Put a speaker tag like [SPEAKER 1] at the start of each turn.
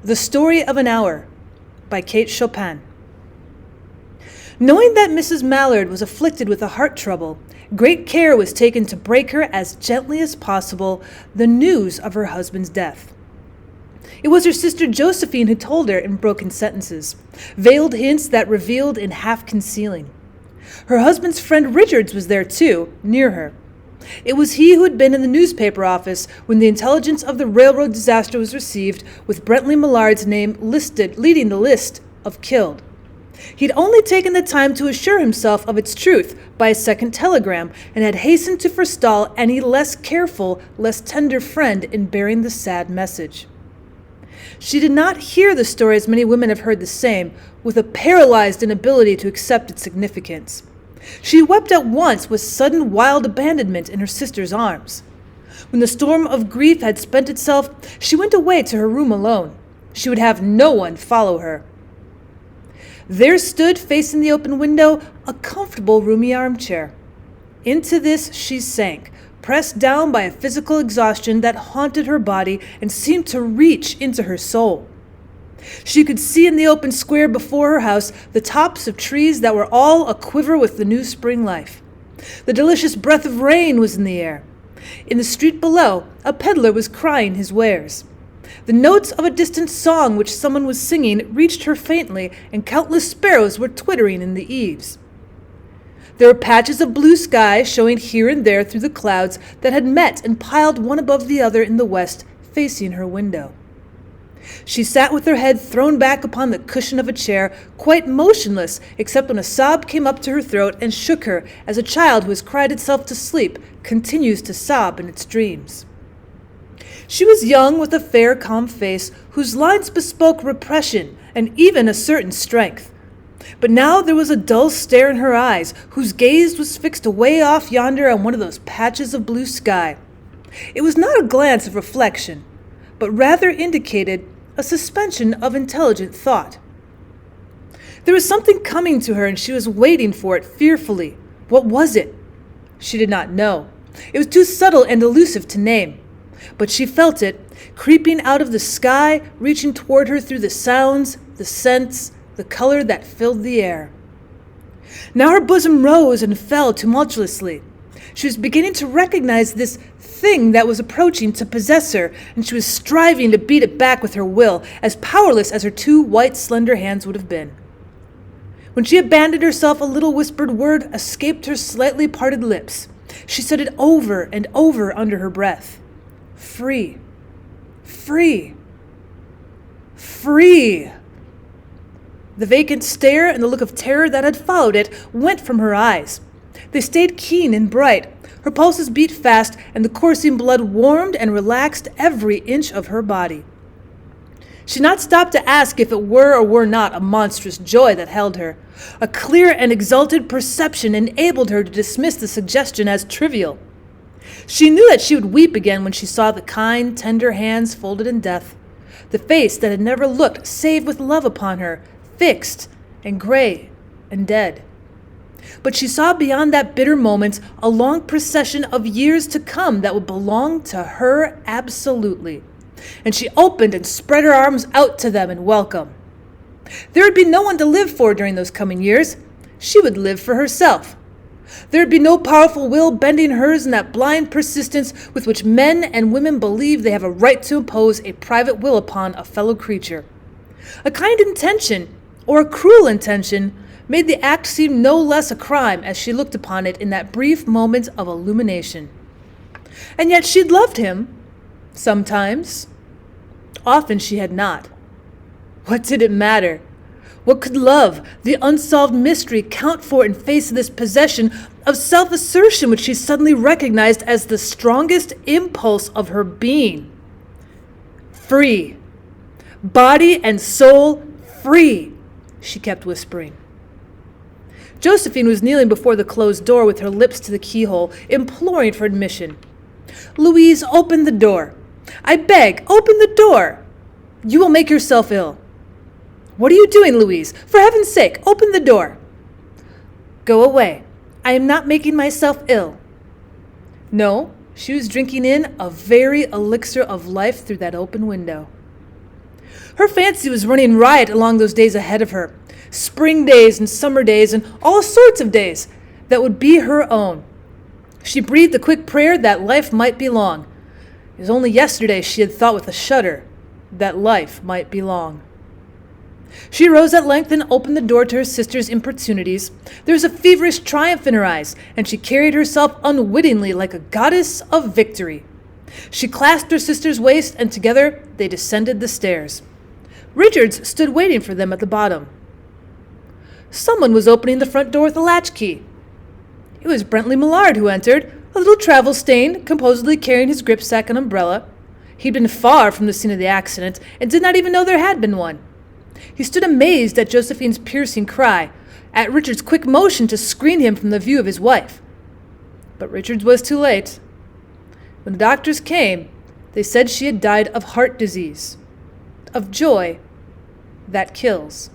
[SPEAKER 1] The Story of an Hour by Kate Chopin. Knowing that Mrs. Mallard was afflicted with a heart trouble, great care was taken to break her as gently as possible the news of her husband's death. It was her sister Josephine who told her in broken sentences, veiled hints that revealed in half-concealing. Her husband's friend Richards was there too, near her. It was he who had been in the newspaper office when the intelligence of the railroad disaster was received, with Brentley Millard's name listed, leading the list of killed. He'd only taken the time to assure himself of its truth by a second telegram, and had hastened to forestall any less careful, less tender friend in bearing the sad message. She did not hear the story as many women have heard the same, with a paralyzed inability to accept its significance. She wept at once with sudden wild abandonment in her sister's arms. When the storm of grief had spent itself, she went away to her room alone. She would have no one follow her. There stood, facing the open window, a comfortable, roomy armchair. Into this she sank, pressed down by a physical exhaustion that haunted her body and seemed to reach into her soul. She could see in the open square before her house the tops of trees that were all aquiver with the new spring life. The delicious breath of rain was in the air. In the street below, a peddler was crying his wares. The notes of a distant song which someone was singing reached her faintly, and countless sparrows were twittering in the eaves. There were patches of blue sky showing here and there through the clouds that had met and piled one above the other in the west, facing her window. She sat with her head thrown back upon the cushion of a chair, quite motionless, except when a sob came up to her throat and shook her, as a child who has cried itself to sleep continues to sob in its dreams. She was young, with a fair, calm face, whose lines bespoke repression and even a certain strength. But now there was a dull stare in her eyes, whose gaze was fixed away off yonder on one of those patches of blue sky. It was not a glance of reflection, but rather indicated a suspension of intelligent thought. There was something coming to her, and she was waiting for it fearfully. What was it? She did not know. It was too subtle and elusive to name. But she felt it, creeping out of the sky, reaching toward her through the sounds, the scents, the color that filled the air. Now her bosom rose and fell tumultuously. She was beginning to recognize this thing that was approaching to possess her, and she was striving to beat it back with her will, as powerless as her two white, slender hands would have been. When she abandoned herself, a little whispered word escaped her slightly parted lips. She said it over and over under her breath. Free. Free. Free. The vacant stare and the look of terror that had followed it went from her eyes. They stayed keen and bright. Her pulses beat fast, and the coursing blood warmed and relaxed every inch of her body. She had not stopped to ask if it were or were not a monstrous joy that held her. A clear and exalted perception enabled her to dismiss the suggestion as trivial. She knew that she would weep again when she saw the kind, tender hands folded in death, the face that had never looked save with love upon her, fixed and gray and dead. But she saw beyond that bitter moment a long procession of years to come that would belong to her absolutely, and she opened and spread her arms out to them in welcome. There would be no one to live for during those coming years. She would live for herself. There would be no powerful will bending hers in that blind persistence with which men and women believe they have a right to impose a private will upon a fellow creature. A kind intention, or a cruel intention, made the act seem no less a crime as she looked upon it in that brief moment of illumination. And yet she'd loved him. Sometimes. Often she had not. What did it matter? What could love, the unsolved mystery, count for in face of this possession of self-assertion which she suddenly recognized as the strongest impulse of her being? Free. Body and soul free, she kept whispering. Josephine was kneeling before the closed door with her lips to the keyhole, imploring for admission. Louise, open the door. I beg, open the door. You will make yourself ill. What are you doing, Louise? For heaven's sake, open the door. Go away. I am not making myself ill. No, she was drinking in a very elixir of life through that open window. Her fancy was running riot along those days ahead of her. Spring days and summer days and all sorts of days that would be her own. She breathed a quick prayer that life might be long. It was only yesterday she had thought with a shudder that life might be long. She rose at length and opened the door to her sister's importunities. There was a feverish triumph in her eyes, and she carried herself unwittingly like a goddess of victory. She clasped her sister's waist, and together they descended the stairs. Richards stood waiting for them at the bottom. Someone was opening the front door with a latchkey. It was Bentley Millard who entered, a little travel-stained, composedly carrying his gripsack and umbrella. He'd been far from the scene of the accident, and did not even know there had been one. He stood amazed at Josephine's piercing cry, at Richard's quick motion to screen him from the view of his wife. But Richards was too late. When the doctors came, they said she had died of heart disease, of joy that kills.